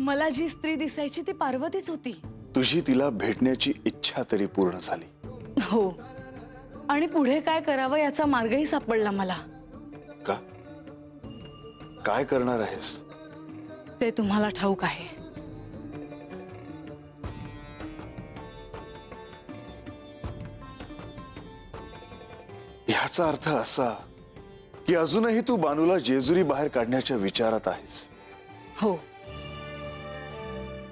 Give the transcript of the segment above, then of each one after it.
मला जी स्त्री दिसायची ती पार्वतीच होती। तुझी तिला भेटण्याची इच्छा तरी पूर्ण झाली। हो, आणि पुढे काय करावं याचा मार्गही सापडला मला। का? काय करणार आहेस? ते तुम्हाला ठाऊक आहे। ह्याचा अर्थ असा की अजूनही तू बानूला जेजुरी बाहेर काढण्याच्या विचारात आहेस। हो,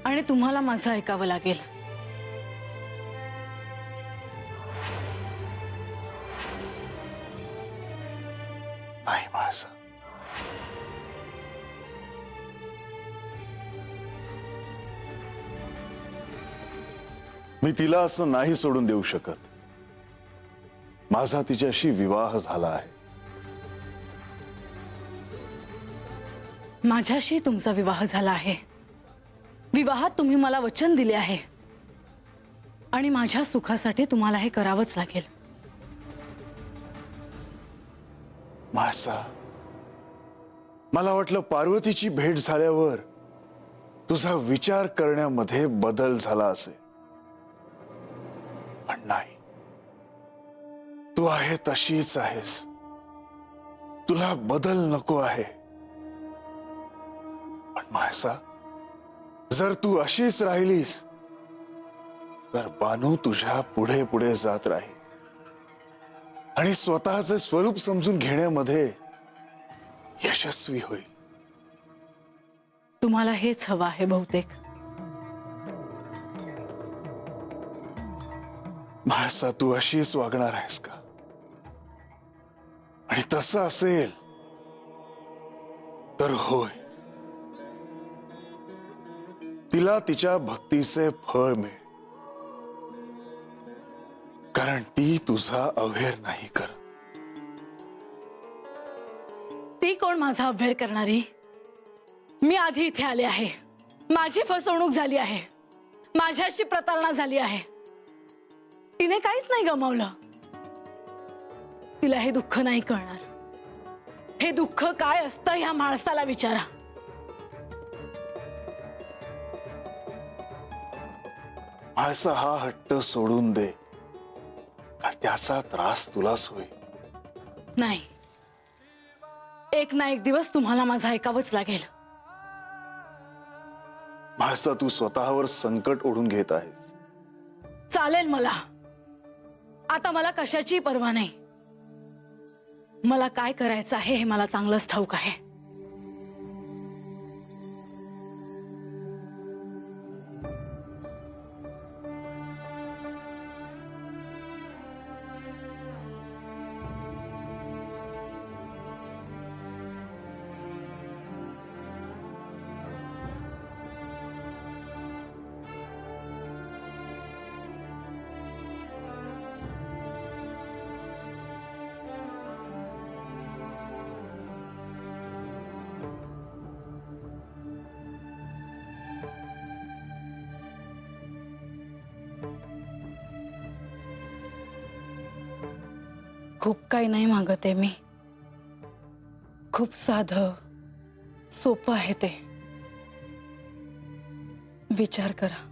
आणि तुम्हाला माझं ऐकावं लागेल। नाही माझा, मी तिला असं नाही सोडून देऊ शकत। माझा तिच्याशी विवाह झाला आहे। माझ्याशी तुमचा विवाह झाला आहे। विवाहात तुम्ही मला वचन दिले आहे, आणि माझ्या सुखासाठी तुम्हाला हे करावंच लागेल। मासा, मला वाटलं पार्वतीची भेट झाल्यावर तुझा विचार करण्यामध्ये बदल झाला असेल, पण नाही। तू आहे तशीच आहेस। तुला बदल नको आहे। पण मासा, जर तू अशीच राहिलीस तर बानू तुझ्या पुढे पुढे जात राहील आणि स्वतःचे स्वरूप समजून घेण्यामध्ये यशस्वी होईल। तुम्हाला हेच हवं आहे बहुतेक। मासा, तू अशीच वागणार आहेस का? आणि तसं असेल तर होय, तिला तिच्या भक्तीचे फळ मिळेल, कारण ती तुझा अव्हेर नाही करत। ती कोण माझा अभ्यार करणारी? मी आधी इथे आले आहे। माझी फसवणूक झाली आहे, माझ्याशी प्रतारणा झाली आहे। तिने काहीच नाही गमावलं। तिला हे दुःख नाही कळणार। हे दुःख काय असतं ह्या माणसाला विचारा। माणसा, हा हट्ट सोडून दे, कारण त्याचा त्रास तुलाच होईल। नाही, एक ना एक दिवस तुम्हाला माझं ऐकावंच लागेल। माणसा, तू स्वतःवर संकट ओढून घेत आहेस। चालेल मला। आता मला कशाची पर्वा नाही। मला काय करायचं आहे हे मला चांगलंच ठाऊक आहे। खूप काही नाही मागत आहे मी। खूप साधं सोपं आहे ते। विचार करा।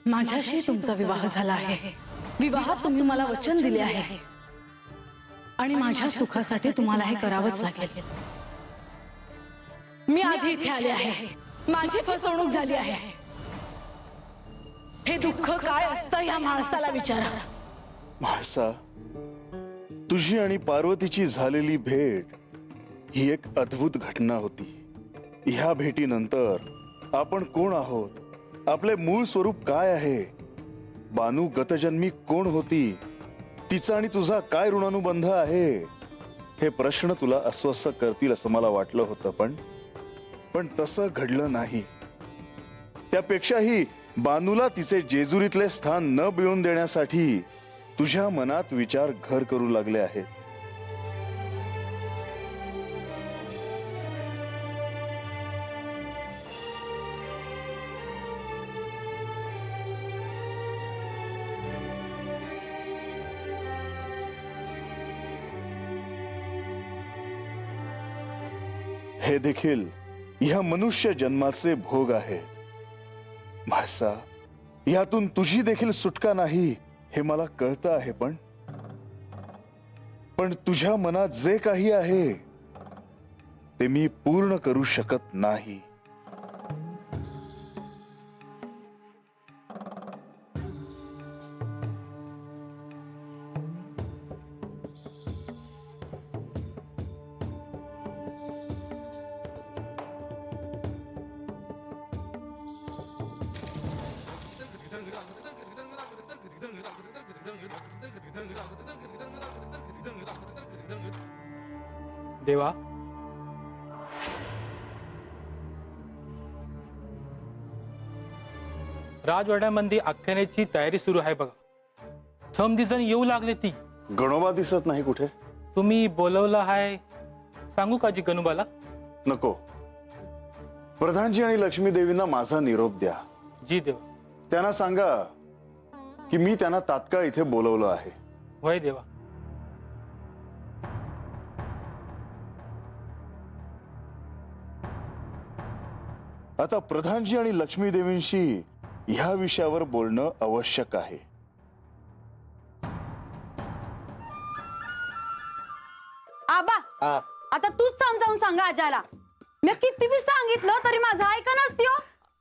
माझ्याशी तुमचा विवाह झाला आहे। विवाहात तुम्ही मला वचन दिले आहे, आणि माझ्या सुखासाठी तुम्हाला हे करावंच लागेल। मी आधी इथे आले आहे। माझी फसवणूक झाली आहे। हे दुःख काय असतं ह्या माणसाला विचारा। माणसा, तुझी आणि पार्वतीची झालेली भेट ही एक अद्भुत घटना होती। ह्या भेटीनंतर आपण कोण आहोत, आपले मूळ स्वरूप काय आहे, बानू गतजन्मी कोण होती, तिचा आणि तुझा काय ऋणानुबंध आहे, हे प्रश्न तुला अस्वस्थ करतील असं मला वाटलं होतं, पण तसं घडलं नाही। त्यापेक्षाही बानूला तिचे जेजुरीतले स्थान न मिळवून देण्यासाठी तुझ्या मनात विचार घर करू लागले आहेत। हे देखील ह्या मनुष्य जन्माचे भोग आहेत। म्हासा, यातून तुझी देखील सुटका नाही हे मला कळतं आहे, पण तुझ्या मनात जे काही आहे ते मी पूर्ण करू शकत नाही। देवा, राजवाड्यामध्ये आख्यानाची तयारी सुरू आहे बघा। समधी जण येऊ लागले ती। गणोबा दिसत नाही कुठे? तुम्ही बोलवलं आहे, सांगू का जी गणोबाला? नको, प्रधानजी आणि लक्ष्मी देवींना माझा निरोप द्या। जी देवा। त्यांना सांगा की मी त्यांना तात्काळ इथे बोलवलं आहे। वय देवा। आता प्रधानजी आणि लक्ष्मी देवींशी ह्या विषयावर बोलणं आवश्यक आहे। आबा, आता तूच समजावून सांगा आजाला। मी किती बी सांगितलं तरी माझं ऐका नसती हो।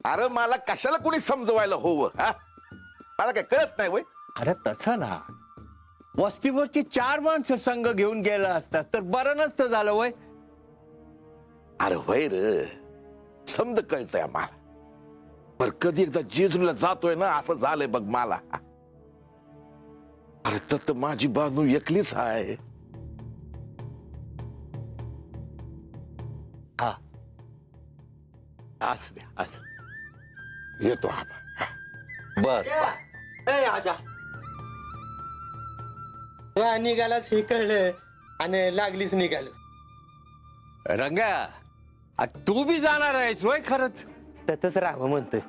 अरे मला कशाला कोणी समजवायला होवं, हा? मला काय कळत नाही वय। अरे तसं ना, वस्तीवरची 4 माणसं संघ घेऊन गेला असतात तर बरं नसतं झालं वय। अरे वय र, समज कळतंय मला, पर कधी एकदा जेजुरीला जातोय ना असं झालंय बघ मला। अरे तर माझी बानू एकलीच आहे। हा, असू द्या, असू येतो आबा। बर। आजा निघालाच हे कळलं आणि लागलीच निघालो। रंगा, तू बी जाणार आहेस वय? खरंच तसंच राहावं म्हणतोय।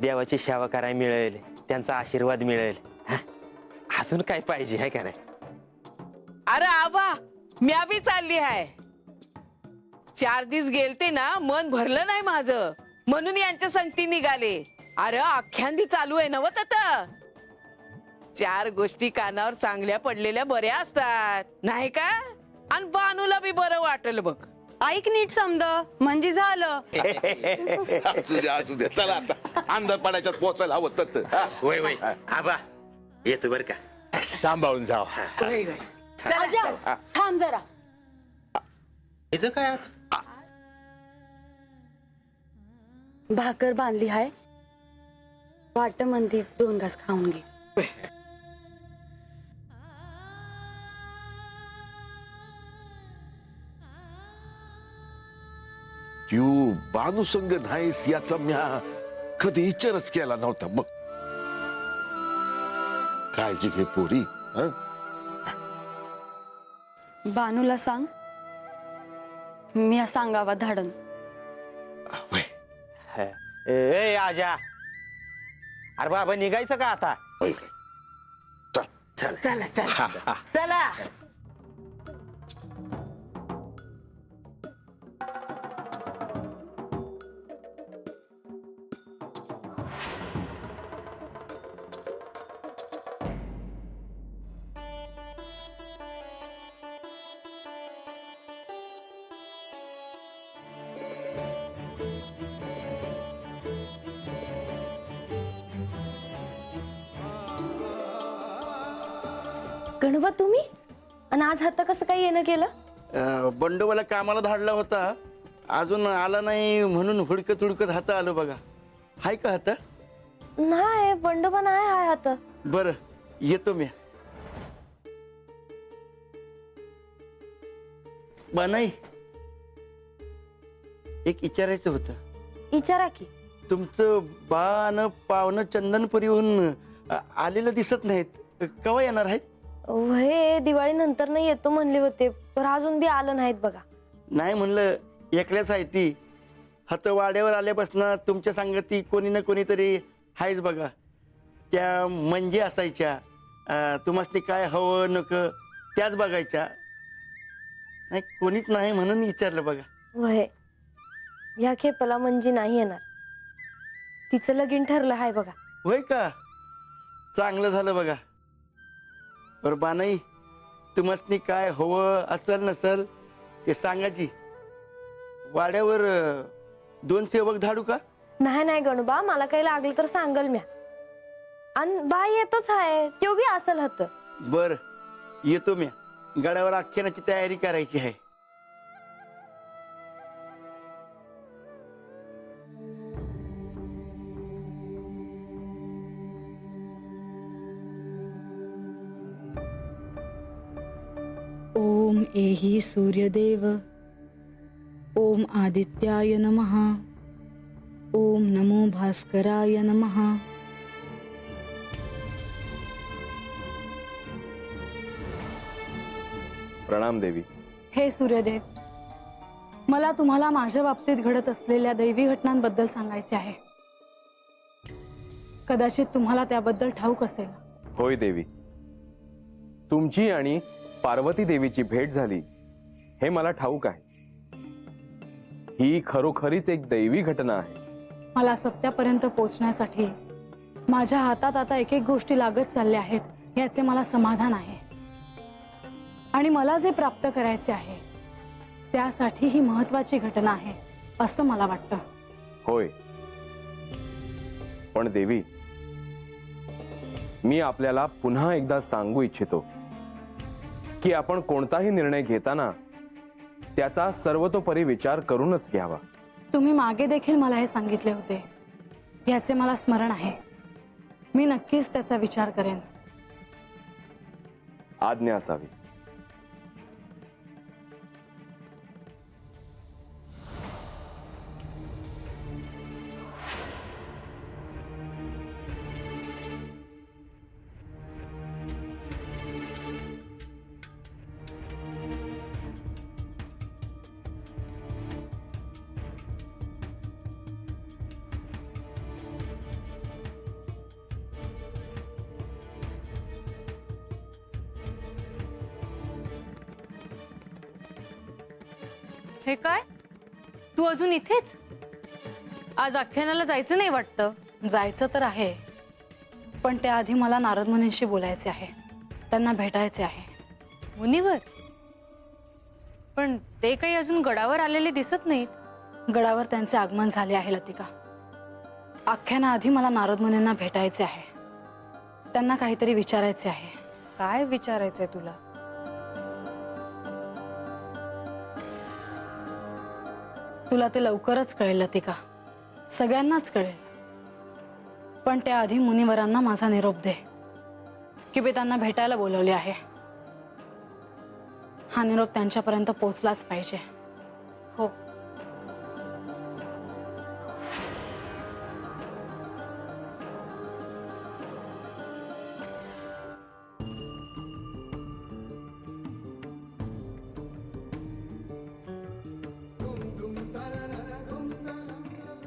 देवाची सेवा करायला मिळेल, त्यांचा आशीर्वाद मिळेल, हा? अजून काय पाहिजे आहे का नाही? अरे आबा, मी बी चालली आहे। 4 दिवस गेलते ना, मन भरलं नाही माझं, म्हणून यांच्या संगती निघाले। अरे आख्यान बी चालू आहे नवत आता। 4 गोष्टी कानावर चांगल्या पडलेल्या बऱ्या असतात, नाही का? आणि बानूला बी बरं वाटल बघ। ऐक नीट समद म्हणजे झालं। असू द्या चला आता, अंधार पडायच्यात पोचायला हवं तत। वय वय आबा, येतो बर का? सांभाळून जाव। चला जा, थांब जरा। हिचं काय? भाकर बांधली हाय, वाट मंदी 2 घास खाऊन घे। तू बानू संग नाहीस याचा म्या कधी विचारच केला नव्हता बघ। काळजी घे पोरी, हं? बानूला सांग मी सांगावा धाडन। वय, ए आजा, अरे बाबा निघायचं का आता? वय, चल चला चला चला। गणोबा तुम्ही आणि आज हात कसं काही येणं केलं? बंडोबाला कामाला धाडला होता, अजून आला नाही म्हणून हुडकत हुडकत हात आलो बघा। हाय का हात? नाही, बंडोबा नाही हाय हात। बर, येतो मी। बानाई, एक विचारायचं होतं। विचारा की। तुमचं बाण पावनं चंदनपुरीहून आलेलं दिसत नाहीत, केव्हा येणार आहेत? हे दिवाळी नंतर नाही येतो म्हणले होते, पण अजून बी आलं नाहीत बघा। नाही म्हणलं, एकल्याच आहे ती। हात वाड्यावर आल्यापासून तुमच्या संगती कोणी ना कोणीतरी आहेच बघा। त्या म्हणजे असायच्या, तुम्हाला काय हवं नको त्याच बघायच्या। नाही कोणीच नाही म्हणून विचारलं बघा. वय ह्या खेपेला म्हणजे नाही येणार. तिचं लगीन ठरलं आहे बघा. होय का? चांगलं झालं बघा. बरं बानाई, तुम्हाला काय हवं असल नसल ते सांगायची. वाड्यावर 2 सेवक धाडू का? नाही नाही गणूबा, मला काही लागलं तर सांगल म्या. आणि बा येतोच आहे, तो बी असल हत. बर येतो मी. गडावर आख्यानाची तयारी करायची आहे. ओम एहि सूर्यदेव. ओम आदित्याय नमः. ओम नमो भास्कराय नमः. प्रणाम देवी. हे सूर्यदेव, मला तुम्हाला माझ्या बाबतीत घडत असलेल्या दैवी घटनांबद्दल सांगायचे आहे. कदाचित तुम्हाला त्याबद्दल ठाऊक असेल. होय देवी, तुमची आणि पार्वती देवीची भेट झाली हे मला ठाऊक आहे. ही खरोखरीच एक दैवी घटना आहे. मला सत्यापर्यंत पोहोचण्यासाठी माझ्या हातात आता एक एक गोष्टी लागत चालल्या आहेत याचे मला समाधान आहे. आणि मला जे प्राप्त करायचे आहे त्यासाठी ही महत्वाची घटना आहे असं मला वाटतं. होय, पण देवी, मी आपल्याला पुन्हा एकदा सांगू इच्छितो की आपण कोणताही निर्णय घेताना त्याचा सर्वतोपरी विचार करूनच घ्यावा. तुम्ही मागे देखील मला हे सांगितले होते, याचे मला स्मरण आहे. मी नक्कीच त्याचा विचार करेन. आज्ञा असावी. हे काय, तू अजून इथेच? आज आख्यानाला जायचं नाही वाटतं? जायचं तर आहे, पण त्याआधी मला नारद मुनींशी बोलायचे आहे. त्यांना भेटायचे आहे. मुनीवर? पण ते काही अजून गडावर आलेले दिसत नाहीत. गडावर त्यांचे आगमन झाले आहे लतिका. आख्यानाआधी मला नारद मुनींना भेटायचे आहे. त्यांना काहीतरी विचारायचे आहे. काय विचारायचंय तुला? तुला ते लवकरच कळेल लतिका, सगळ्यांनाच कळेल. पण त्याआधी मुनिवरांना माझा निरोप दे की मी त्यांना भेटायला बोलवले आहे. हा निरोप त्यांच्यापर्यंत पोहोचलाच पाहिजे. हो.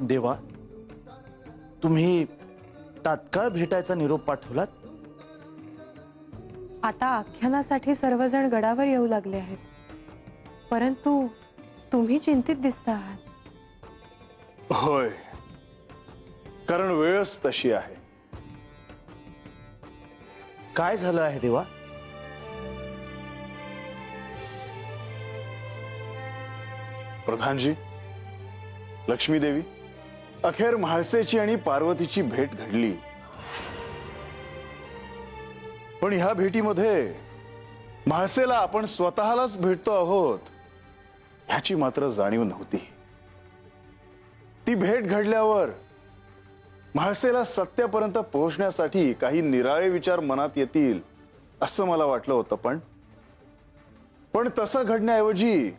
देवा, तुम्ही तात्काळ भेटायचा निरोप पाठवलात? आता आख्यानासाठी सर्वजण गडावर येऊ लागले आहेत, परंतु तुम्ही चिंतित दिसता आहात. होय, कारण वेळच तशी आहे. काय झालं आहे देवा? प्रधानजी, लक्ष्मी देवी, अखेर म्हाळसेची आणि पार्वतीची भेट घडली. पण ह्या भेटीमध्ये म्हाळसेला आपण स्वतःलाच भेटतो आहोत ह्याची मात्र जाणीव नव्हती. ती भेट घडल्यावर म्हाळसेला सत्यापर्यंत पोहोचण्यासाठी काही निराळे विचार मनात येतील असं मला वाटलं होतं. पण तसं घडण्याऐवजी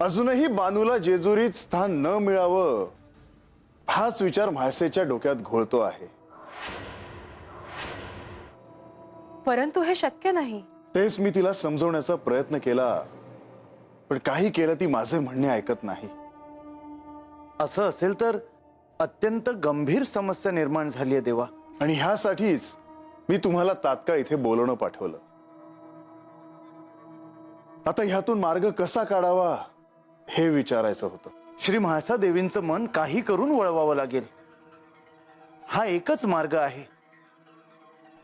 अजूनही बानूला जेजुरीत स्थान न मिळावं हाच विचार म्हाळसेच्या डोक्यात घोळतो आहे. परंतु हे शक्य नाही. तेच मी तिला समजवण्याचा प्रयत्न केला, पण काही केलं ती माझे म्हणणे ऐकत नाही. असं असेल तर अत्यंत गंभीर समस्या निर्माण झाली आहे देवा. आणि ह्यासाठीच मी तुम्हाला तात्काळ इथे बोलवणं पाठवलं. आता ह्यातून मार्ग कसा काढावा हे विचारायचं होतं. श्री म्हाळसा देवींचं मन काही करून वळवावं लागेल. हा एकच मार्ग आहे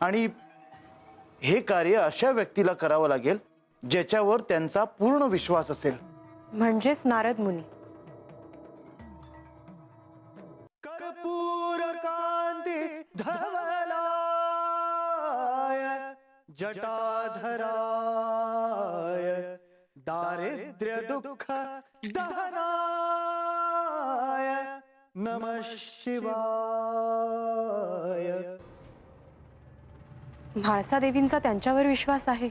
आणि हे कार्य अशा व्यक्तीला करावं लागेल ज्याच्यावर त्यांचा पूर्ण विश्वास असेल. म्हणजेच नारद मुनी. कर्पूर कांती धवलाय जटाधराय दारिद्र्य दुःख दहनाय नमः शिवाय. म्हाळसा देवींचा त्यांच्यावर विश्वास आहे.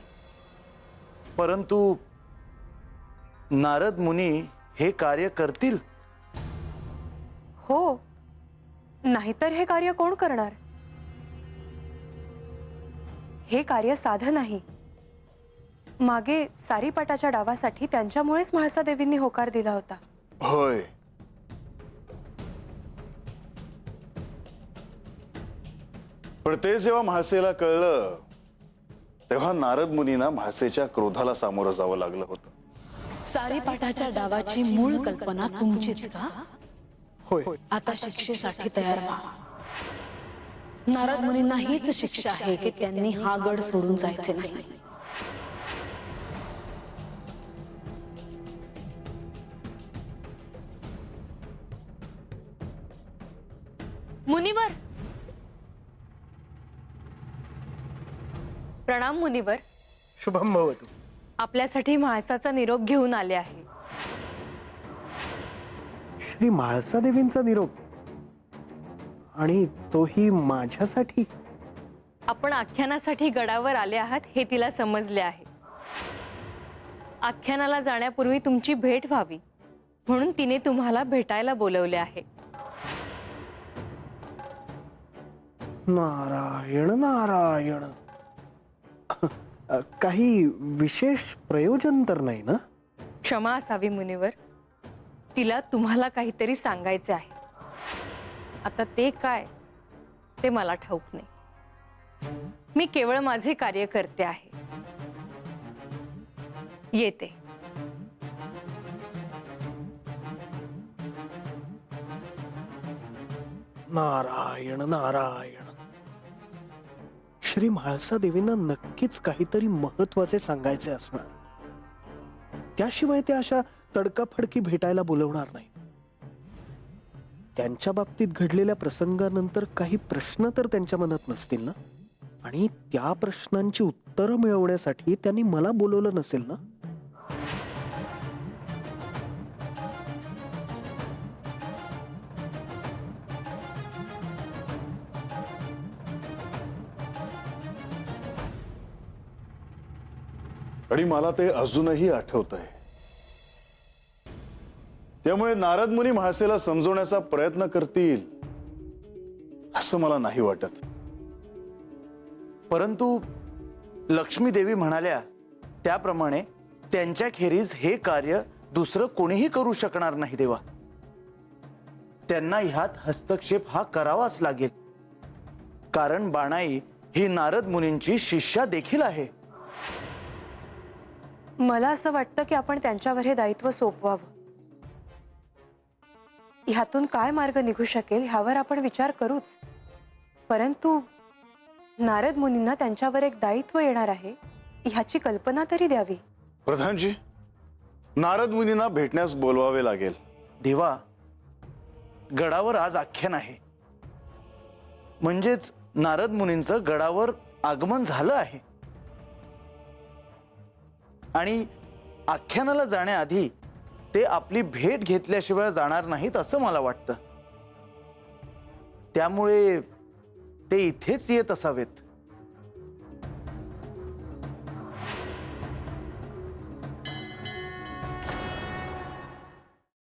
परंतु नारद मुनी हे कार्य करतील? हो, नाहीतर हे कार्य कोण करणार? हे कार्य साधं नाही. मागे सारीपाटाच्या डावासाठी त्यांच्यामुळेच म्हाळसा देवींनी होकार दिला होता. होय, पण ते जेव्हा म्हाळसेला कळलं तेव्हा नारद मुनींना म्हाळसेच्या क्रोधाला सामोरं जावं लागलं होतं. सारीपाटाच्या डावाची मूळ कल्पना तुमचीच का? होय. आता शिक्षेसाठी तयार व्हा. नारद मुनींना हीच शिक्षा आहे की त्यांनी हा गड सोडून जायचे नाही. मुनिवर, प्रणाम मुनिवर. शुभम भवतु. आपल्यासाठी म्हाळसाचा निरोप घेऊन आले आहे. श्री म्हाळसा देवींचा निरोप, आणि तोही माझ्यासाठी? आपण आख्यानासाठी गडावर आले आहात हे तिला समजले आहे. आख्यानाला जाण्यापूर्वी तुमची भेट व्हावी म्हणून तिने तुम्हाला भेटायला बोलवले आहे. नारायण नारायण. काही विशेष प्रयोजन तर नाही ना? क्षमा असावी मुनिवर, तिला तुम्हाला काहीतरी सांगायचे आहे. आता ते काय ते मला ठाऊक नाही. मी केवळ माझे कार्य करते आहे. येते. नारायण नारायण. श्री म्हाळसा देवींना नक्कीच काहीतरी महत्वाचे सांगायचे असणार. त्याशिवाय ते अशा तडकाफडकी भेटायला बोलवणार नाही. त्यांच्या बाबतीत घडलेल्या प्रसंगानंतर काही प्रश्न तर त्यांच्या मनात नसतील ना? आणि त्या प्रश्नांची उत्तरं मिळवण्यासाठी त्यांनी मला बोलवलं नसेल ना? आणि मला ते अजूनही आठवतंय. त्यामुळे नारद मुनी म्हाळसेला समजवण्याचा प्रयत्न करतील असं मला नाही वाटत. परंतु लक्ष्मी देवी म्हणाल्या त्याप्रमाणे त्यांच्याखेरीज हे कार्य दुसरं कोणीही करू शकणार नाही देवा. त्यांना ह्यात हस्तक्षेप हा करावाच लागेल, कारण बाणाई ही नारद मुनींची शिष्या देखील आहे. मला असं वाटतं की आपण त्यांच्यावर हे दायित्व सोपवावं. ह्यातून काय मार्ग निघू शकेल ह्यावर आपण विचार करूच, परंतु नारद मुनींना त्यांच्यावर एक दायित्व येणार आहे ह्याची कल्पना तरी द्यावी. प्रधानजी, नारद मुनींना भेटण्यास बोलवावे लागेल. देवा, गडावर आज आख्यान आहे, म्हणजेच नारद मुनींचं गडावर आगमन झालं आहे. आणि आख्यानाला जाण्याआधी ते आपली भेट घेतल्याशिवाय जाणार नाहीत असं मला वाटतं. त्यामुळे ते इथेच येत असावेत.